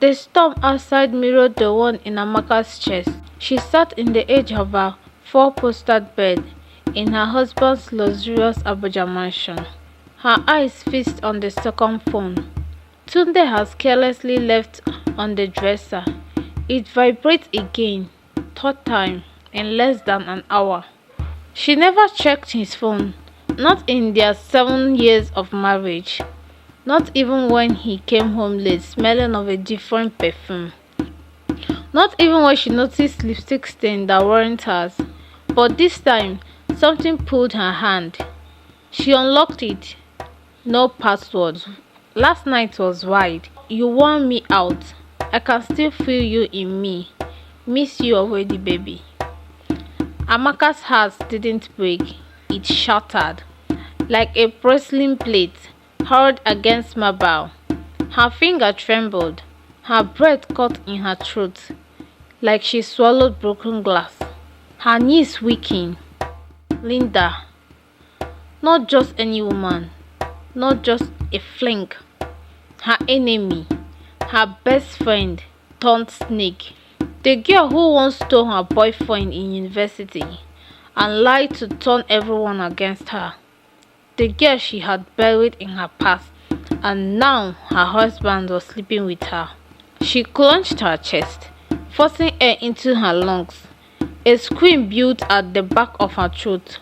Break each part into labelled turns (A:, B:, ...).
A: The storm outside mirrored the one in Amaka's chest. She sat in the edge of her four-postered bed in her husband's luxurious Abuja mansion, her eyes fixed on the second phone Tunde has carelessly left on the dresser. It vibrates again, third time, in less than an hour. She never checked his phone, not in their 7 years of marriage, not even when he came home late smelling of a different perfume, not even when she noticed lipstick stain that weren't hers. But this time, something pulled her hand. She unlocked it. No password. Last night was wide. You wore me out. I can still feel you in me. Miss you already, baby. Amaka's heart didn't break. It shattered. Like a porcelain plate hurled against marble. Her finger trembled. Her breath caught in her throat, like she swallowed broken glass. Her knees weakened. Linda. Not just any woman. Not just a fling. Her enemy. Her best friend turned snake. The girl who once stole her boyfriend in university and lied to turn everyone against her. The girl she had buried in her past, and now her husband was sleeping with her. She clenched her chest, forcing air into her lungs. A scream built at the back of her throat,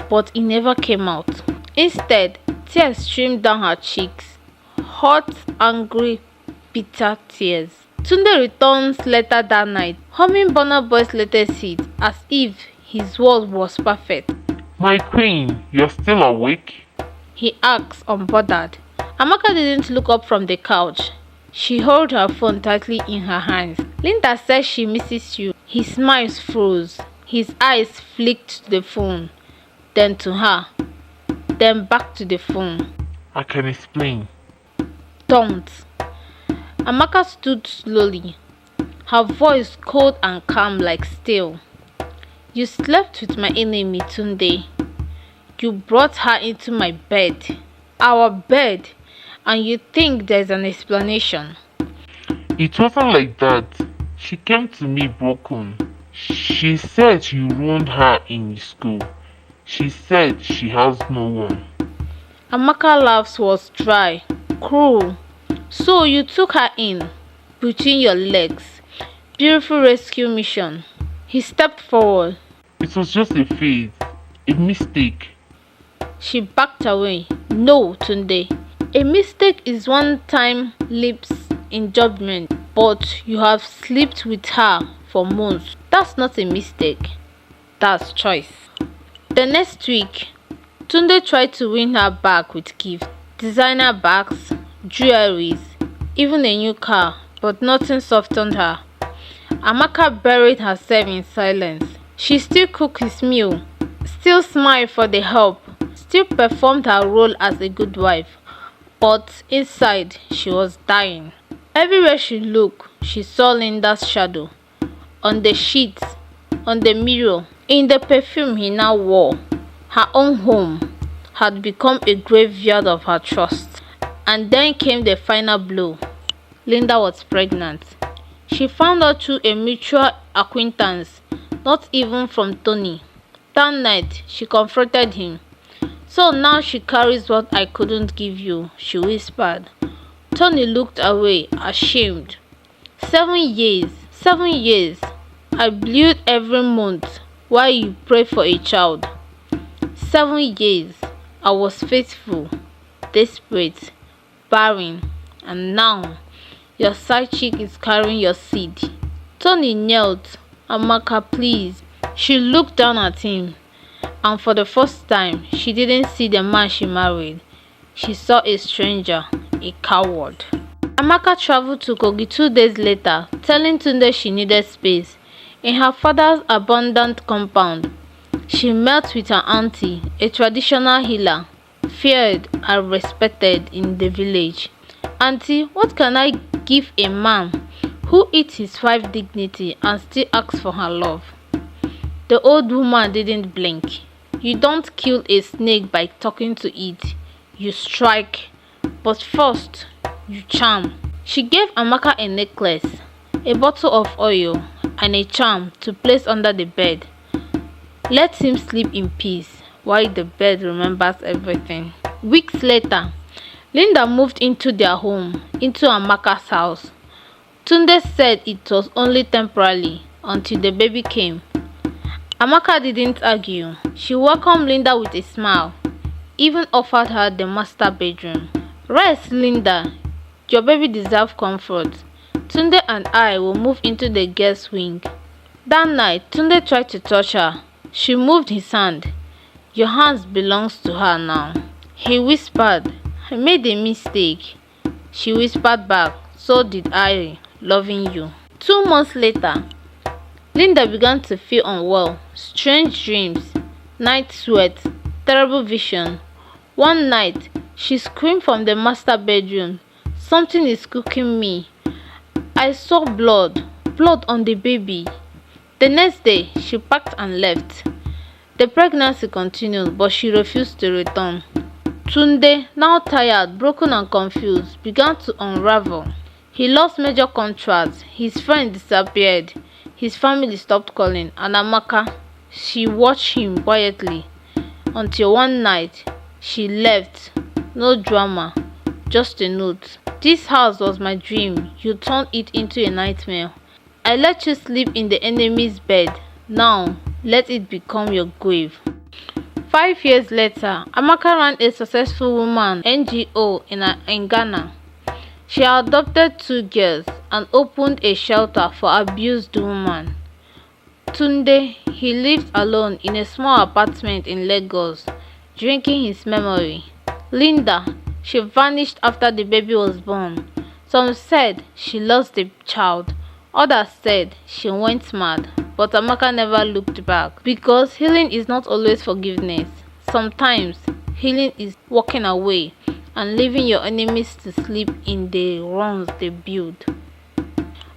A: but it never came out. Instead, tears streamed down her cheeks. Hot, angry, bitter tears. Tunde returns later that night, humming Burna Boy's latest hit as if his world was perfect.
B: My queen, you're still awake?
A: He asked, unbothered. Amaka didn't look up from the couch. She held her phone tightly in her hands. Linda says she misses you. His smile froze. His eyes flicked to the phone, then to her, then back to the phone.
B: I can explain.
A: Don't. Amaka stood slowly, her voice cold and calm like steel. You slept with my enemy Tunde. You brought her into my bed, our bed, and you think there's an explanation.
B: It wasn't like that. She came to me broken. She said you ruined her in school. She said she has no one.
A: Amaka's laugh was dry, cruel. So you took her in, between your legs. Beautiful rescue mission. He stepped forward.
B: It was just a phase, a mistake.
A: She backed away. No, Tunde. A mistake is one-time lapse in judgment, but you have slept with her for months. That's not a mistake. That's choice. The next week, Tunde tried to win her back with gifts, designer bags, jewelries, even a new car, but nothing softened her. Amaka buried herself in silence. She still cooked his meal, still smiled for the help, still performed her role as a good wife, but inside she was dying. Everywhere she looked, she saw Linda's shadow. On the sheets, on the mirror, in the perfume he now wore. Her own home had become a graveyard of her trust. And then came the final blow. Linda was pregnant. She found out through a mutual acquaintance, not even from Tony. That night, she confronted him. So now she carries what I couldn't give you, she whispered. Tony looked away, ashamed. 7 years, 7 years. I bleed every month while you pray for a child. 7 years. I was faithful, desperate, barren, and now your side chick is carrying your seed. Tony knelt. Amaka, please. She looked down at him, and for the first time, she didn't see the man she married. She saw a stranger, a coward. Amaka traveled to Kogi 2 days later, telling Tunde she needed space. In her father's abandoned compound, she met with her auntie, a traditional healer, feared and respected in the village. Auntie, what can I give a man who eats his wife's dignity and still asks for her love? The old woman didn't blink. You don't kill a snake by talking to it. You strike. But first, you charm. She gave Amaka a necklace, a bottle of oil, and a charm to place under the bed. Let him sleep in peace while the bed remembers everything. Weeks later, Linda moved into their home, into Amaka's house. Tunde said it was only temporarily until the baby came. Amaka didn't argue. She welcomed Linda with a smile, even offered her the master bedroom. Rest, Linda. Your baby deserves comfort. Tunde and I will move into the guest wing. That night, Tunde tried to touch her. She moved his hand. Your hands belongs to her now. He whispered, I made a mistake. She whispered back, so did I, loving you. 2 months later, Linda began to feel unwell. Strange dreams, night sweats, terrible vision. One night, she screamed from the master bedroom, something is cooking me. I saw blood on the baby. The next day, she packed and left. The pregnancy continued, but she refused to return. Tunde, now tired, broken and confused, began to unravel. He lost major contracts, his friend disappeared, his family stopped calling, and Amaka, she watched him quietly until one night she left. No drama, just a note. This house was my dream, you turned it into a nightmare. I let you sleep in the enemy's bed. Now, let it become your grave. 5 years later, Amaka ran a successful woman NGO in Ghana. She adopted 2 girls and opened a shelter for abused women. Tunde, he lived alone in a small apartment in Lagos, drinking his memory. Linda, she vanished after the baby was born. Some said she lost the child. Others said she went mad, but Amaka never looked back, because healing is not always forgiveness. Sometimes healing is walking away and leaving your enemies to sleep in the wrongs they build.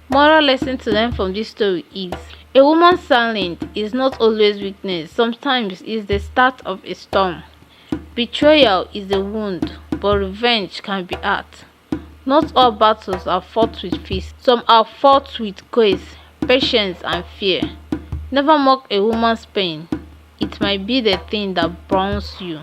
A: Moral lesson to learn from this story is, a woman's silence is not always weakness. Sometimes it's the start of a storm. Betrayal is a wound, but revenge can be art. Not all battles are fought with fists. Some are fought with grace, patience, and fear. Never mock a woman's pain. It might be the thing that browns you.